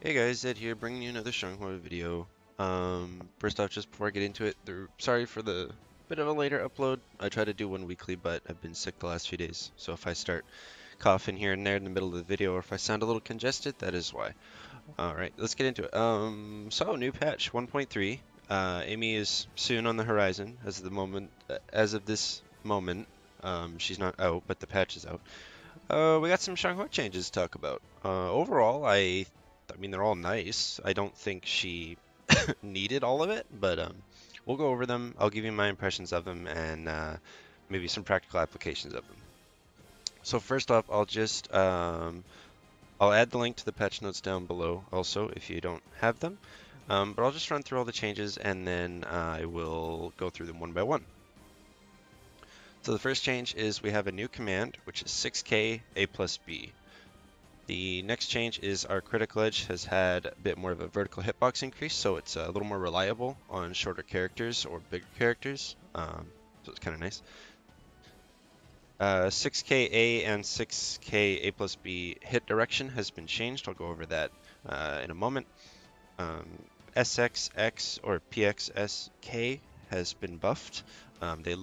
Hey guys, Zedd here, bringing you another Xianghua video. First off, just before I get into it, sorry for the bit of a later upload. I try to do one weekly, but I've been sick the last few days, so if I start coughing here and there in the middle of the video, or if I sound a little congested, that is why. Alright, let's get into it. So new patch 1.3. Amy is soon on the horizon as of this moment. She's not out, but the patch is out. We got some Xianghua changes to talk about. Overall, I mean, they're all nice. I don't think she needed all of it, but we'll go over them. I'll give you my impressions of them and maybe some practical applications of them. So first off, I'll add the link to the patch notes down below also if you don't have them. But I'll just run through all the changes and then I will go through them one by one. So the first change is we have a new command, which is 6k A plus B. The next change is our critical edge has had a bit more of a vertical hitbox increase, so it's a little more reliable on shorter characters or bigger characters, so it's kind of nice. 6k A and 6k A plus B hit direction has been changed. I'll go over that in a moment. SXX or PXSK has been buffed. They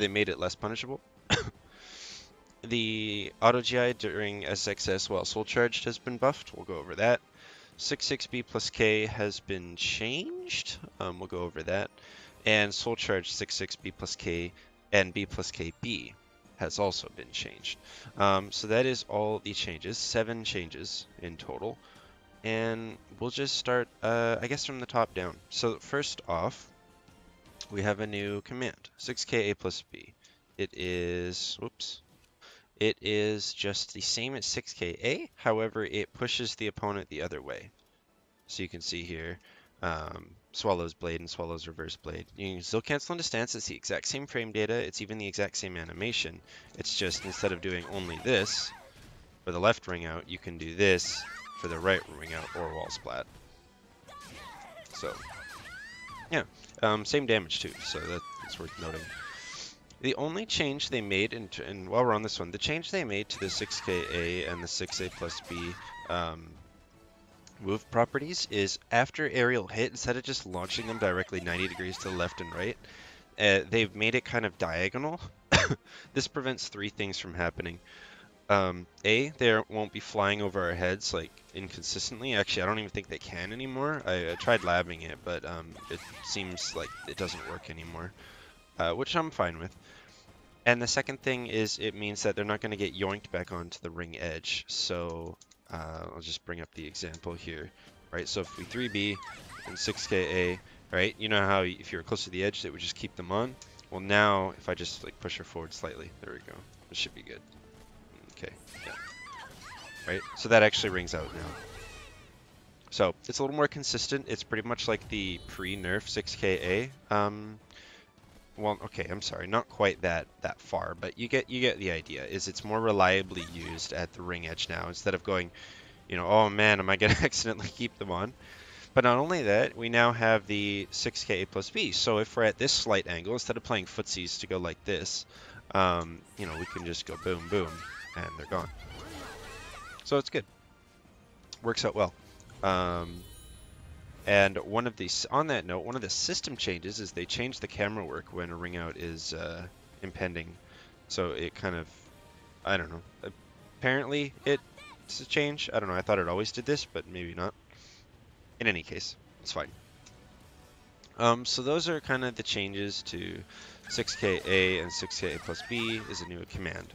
made it less punishable. The auto GI during SXS while soul charged has been buffed. We'll go over that. 66B plus K has been changed. We'll go over that. And soul charge 66B plus K and B plus KB has also been changed. So that is all the changes, 7 changes in total. And we'll just start, I guess, from the top down. So first off, we have a new command, 6K A plus B. It is just the same as 6KA, however, it pushes the opponent the other way. So you can see here, Swallow's Blade and Swallow's Reverse Blade. You can still cancel into stance, it's the exact same frame data, it's even the exact same animation. It's just instead of doing only this for the left ring out, you can do this for the right ring out or wall splat. So, yeah, same damage too, so that's worth noting. The only change they made, and while we're on this one, the change they made to the 6KA and the 6A plus B move properties is after aerial hit, instead of just launching them directly 90 degrees to the left and right, they've made it kind of diagonal. This prevents 3 things from happening. A, they won't be flying over our heads like inconsistently. Actually, I don't even think they can anymore. I tried labbing it, but it seems like it doesn't work anymore, which I'm fine with. And the second thing is it means that they're not going to get yoinked back onto the ring edge. So I'll just bring up the example here, right? So if we 3B and 6KA, right? You know how if you're close to the edge, it would just keep them on. Well, now if I just like push her forward slightly, there we go. This should be good. Okay, yeah. Right? So that actually rings out now. So it's a little more consistent. It's pretty much like the pre-nerf 6KA. Well, okay, I'm sorry, not quite that far, but you get the idea. Is it's more reliably used at the ring edge now instead of going, you know, oh man, am I gonna accidentally keep them on? But not only that, we now have the 6K A plus B. So if we're at this slight angle, instead of playing footsies to go like this, you know, we can just go boom, boom, and they're gone. So it's good. Works out well. And on that note, one of the system changes is they changed the camera work when a ring out is impending. So it kind of, I don't know. Apparently it's a change. I don't know. I thought it always did this, but maybe not. In any case, it's fine. So those are kind of the changes to 6KA and 6KA plus B is a new command.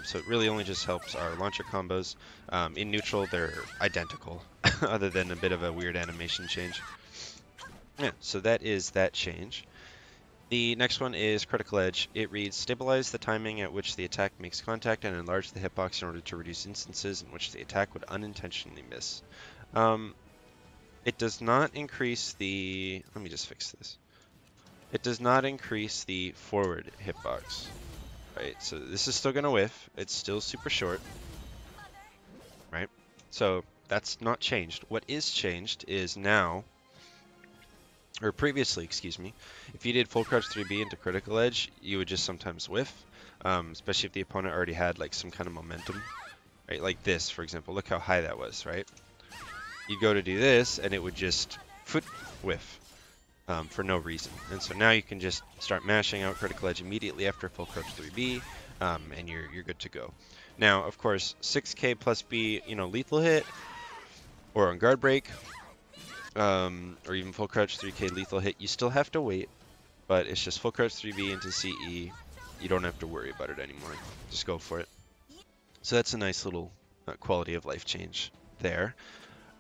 So it really only just helps our launcher combos. In neutral, they're identical, other than a bit of a weird animation change. Yeah, so that is that change. The next one is Critical Edge. It reads, stabilize the timing at which the attack makes contact and enlarge the hitbox in order to reduce instances in which the attack would unintentionally miss. It does not increase the... Let me just fix this. It does not increase the forward hitbox. Right, so this is still going to whiff. It's still super short. Right? So that's not changed. What is changed is now, or previously, excuse me, if you did full crouch 3B into critical edge, you would just sometimes whiff, especially if the opponent already had like some kind of momentum. Right, like this, for example. Look how high that was, right? you go to do this, and it would just foot whiff for no reason. And so now you can just start mashing out critical edge immediately after full crouch 3B, and you're good to go. Now, of course, 6K plus B, lethal hit, or on guard break, or even full crouch 3K lethal hit, you still have to wait, but it's just full crouch 3B into CE. You don't have to worry about it anymore. Just go for it. So that's a nice little quality of life change there.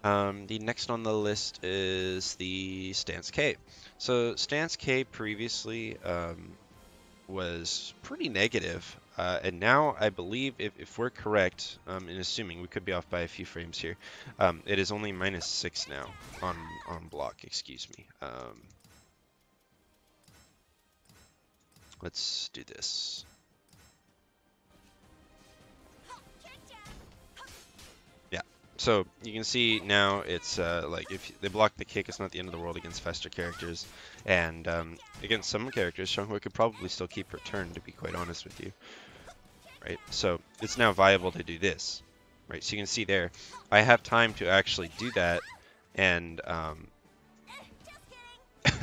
The next on the list is the Stance K. So Stance K previously was pretty negative, and now I believe, if we're correct, in assuming, we could be off by a few frames here, it is only -6 now on block, excuse me. Let's do this. Yeah, so you can see now it's like if they block the kick, it's not the end of the world against faster characters, and against some characters, Xianghua could probably still keep her turn, to be quite honest with you. Right, so it's now viable to do this. Right, so you can see there, I have time to actually do that, and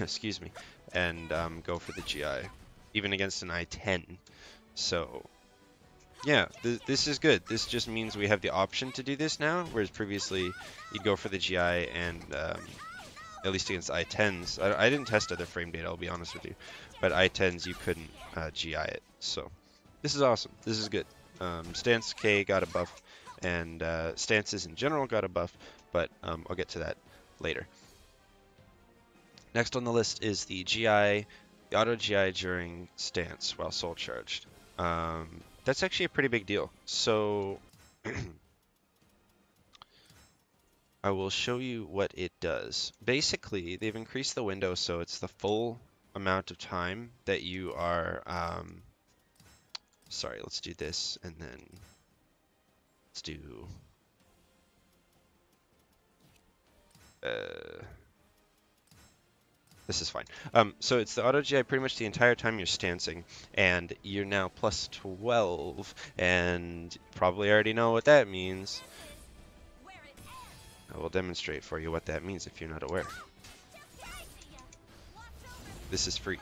excuse me, and go for the GI, even against an I-10. So yeah, this is good. This just means we have the option to do this now, whereas previously you'd go for the GI and at least against I-10s. I didn't test other frame data, I'll be honest with you, but I-10s you couldn't GI it. So this is awesome. This is good. Stance K got a buff, and stances in general got a buff, but I'll get to that later. Next on the list is the GI, the auto GI during stance while soul charged. That's actually a pretty big deal. So I will show you what it does. Basically, they've increased the window so it's the full amount of time that you are, sorry, let's do this, and then let's do, this is fine. So it's the auto GI pretty much the entire time you're stancing, and you're now +12, and you probably already know what that means. I will demonstrate for you what that means if you're not aware. This is free.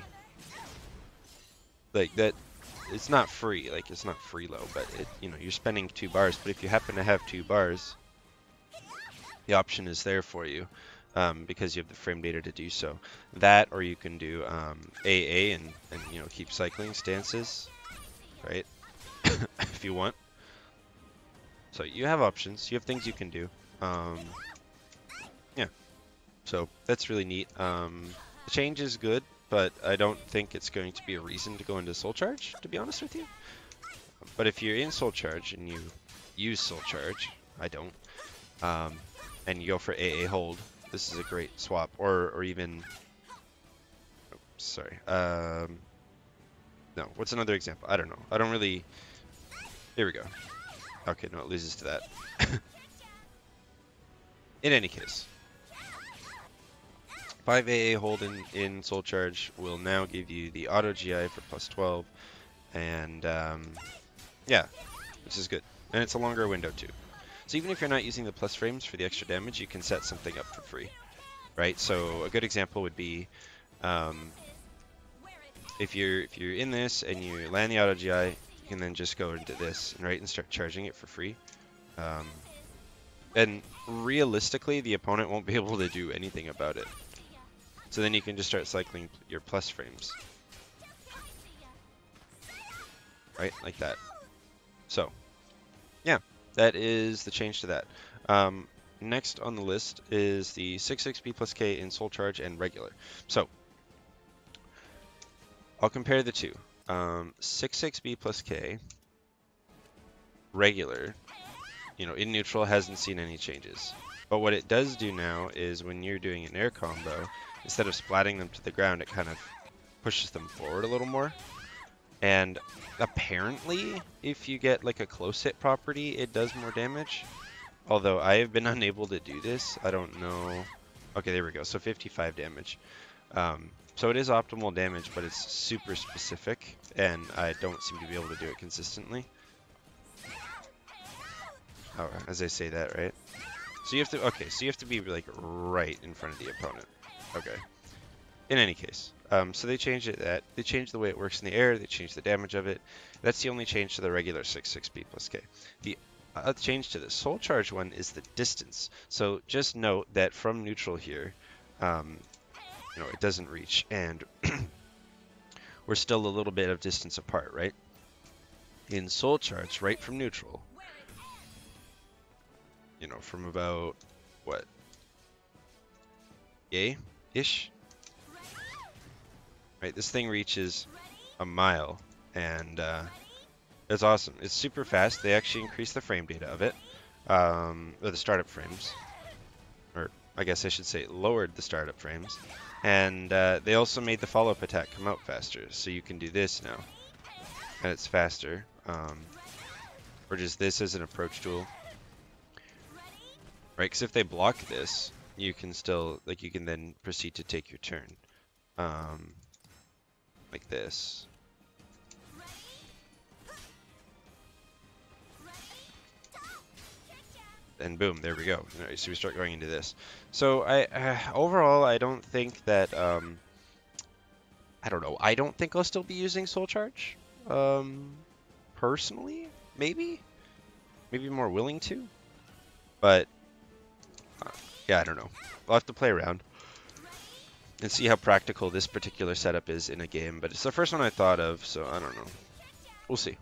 Like that, it's not free, like it's not free low, but it, you're spending 2 bars, but if you happen to have 2 bars, the option is there for you. Because you have the frame data to do so. That, or you can do AA and keep cycling stances, right? If you want. So you have options. You have things you can do. Yeah. So that's really neat. The change is good, but I don't think it's going to be a reason to go into Soul Charge, to be honest with you. But if you're in Soul Charge and you use Soul Charge, I don't, and you go for AA hold, this is a great swap, or even, oh, sorry, no, what's another example? I don't know. I don't really, here we go. Okay, no, it loses to that. In any case, 5 AA hold in Soul Charge will now give you the auto GI for +12, and yeah, which is good. And it's a longer window too. So even if you're not using the plus frames for the extra damage, you can set something up for free, right? So a good example would be if you're in this and you land the auto GI, you can then just go into this and start charging it for free. And realistically, the opponent won't be able to do anything about it. So then you can just start cycling your plus frames, right? Like that. So yeah, that is the change to that. Next on the list is the 6XP plus K in Soul Charge and regular. So I'll compare the two. 6XP plus K, regular, in neutral hasn't seen any changes. But what it does do now is when you're doing an air combo, instead of splatting them to the ground, it kind of pushes them forward a little more. And apparently, if you get like a close hit property, it does more damage. Although I have been unable to do this. I don't know. Okay, there we go. So 55 damage. So it is optimal damage, but it's super specific, and I don't seem to be able to do it consistently. Oh, as I say that, right? So you have to, okay, so you have to be like right in front of the opponent. Okay. In any case, so they changed it they changed the way it works in the air, they changed the damage of it. That's the only change to the regular 6/6B plus K. The change to the soul charge one is the distance. So just note that from neutral here, it doesn't reach, and we're still a little bit of distance apart, right? In soul charge, right from neutral, from about, what, yay-ish? Right, this thing reaches a mile, and it's awesome. It's super fast. They actually increased the frame data of it, or the startup frames, or I guess I should say lowered the startup frames, and they also made the follow-up attack come out faster, so you can do this now, and it's faster, or just this as an approach tool, right? Because if they block this, you can still, like, you can then proceed to take your turn, like this. And boom, there we go. So we start going into this. So overall, I don't think that I don't know. I don't think I'll still be using Soul Charge. Personally, maybe more willing to, but yeah, I don't know. I'll have to play around and see how practical this particular setup is in a game. But it's the first one I thought of, so I don't know. We'll see.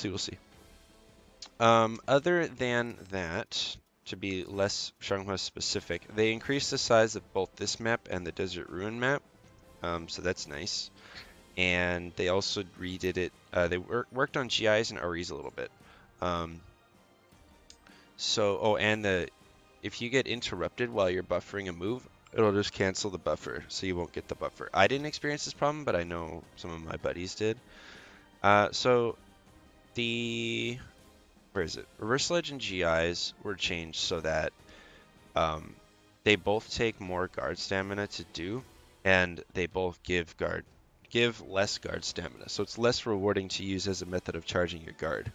We'll see. Other than that, to be less Xianghua specific, they increased the size of both this map and the Desert Ruin map, so that's nice. And they also redid it. They worked on GIs and REs a little bit. And if you get interrupted while you're buffering a move, it'll just cancel the buffer, so you won't get the buffer. I didn't experience this problem, but I know some of my buddies did. Where is it? Reversal Edge and GIs were changed so that they both take more guard stamina to do, and they both give less guard stamina. So it's less rewarding to use as a method of charging your guard.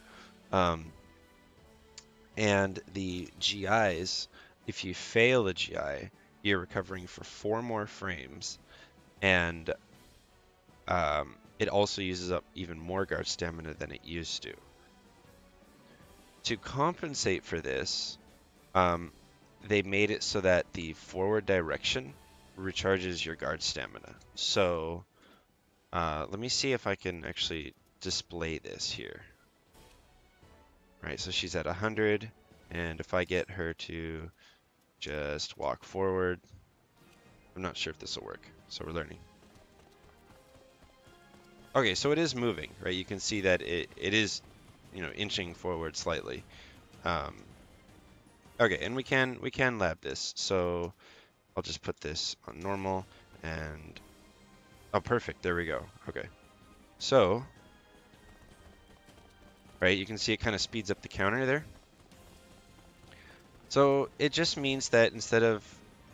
And the GIs, if you fail a GI, you're recovering for 4 more frames, and it also uses up even more guard stamina than it used to. To compensate for this, they made it so that the forward direction recharges your guard stamina. So let me see if I can actually display this here. Right, so she's at 100, and if I get her to just walk forward, I'm not sure if this will work, so we're learning. Okay, so it is moving, right? You can see that it is, inching forward slightly. Okay, and we can lab this. So I'll just put this on normal, and oh, perfect. There we go. Okay, so right, you can see it kind of speeds up the counter there. So it just means that instead of,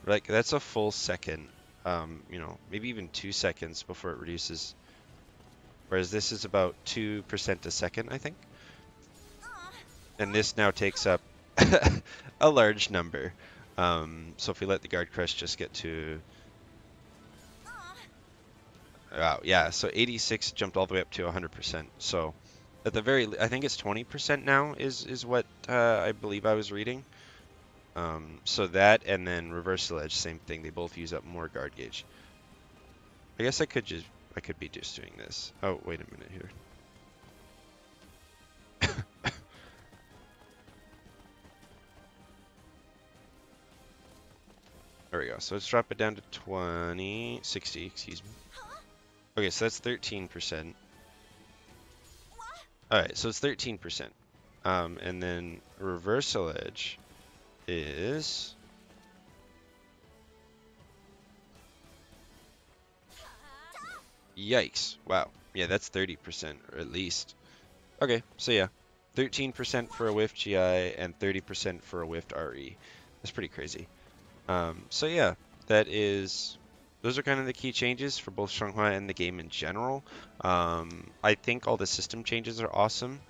like, that's a full second, maybe even 2 seconds before it reduces. Whereas this is about 2% a second, I think. And this now takes up a large number. So if we let the guard crush just get to, wow, yeah, so 86 jumped all the way up to 100%. So at the I think it's 20% now is what I believe I was reading. So that, and then reversal edge, same thing. They both use up more guard gauge. I guess I could be just doing this. Oh, wait a minute here. There we go. So let's drop it down to 60, excuse me. Okay, so that's 13%. Alright, so it's 13%. And then reversal edge is... Yikes. Wow. Yeah, that's 30%, or at least. Okay, so yeah. 13% for a whiffed GI and 30% for a whiffed RE. That's pretty crazy. So yeah, those are kind of the key changes for both Xianghua and the game in general. I think all the system changes are awesome,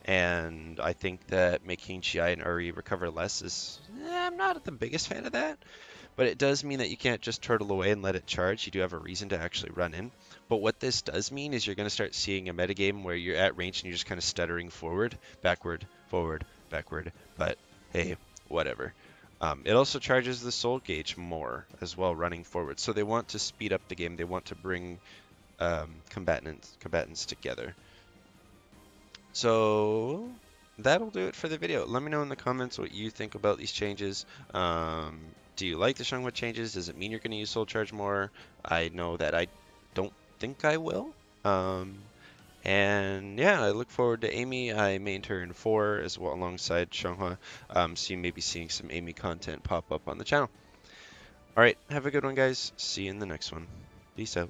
and I think that making GI and RE recover less is I'm not the biggest fan of that. But it does mean that you can't just turtle away and let it charge. You do have a reason to actually run in. But what this does mean is you're going to start seeing a metagame where you're at range and you're just kind of stuttering forward, backward, backward. But hey, whatever. It also charges the soul gauge more as well running forward. So they want to speed up the game. They want to bring combatants together. So that'll do it for the video. Let me know in the comments what you think about these changes. Do you like the Xianghua changes? Does it mean you're going to use Soul Charge more? I know that I don't think I will. And yeah, I look forward to Amy. I mained her in 4 as well alongside Xianghua. So you may be seeing some Amy content pop up on the channel. Alright, have a good one, guys. See you in the next one. Peace out.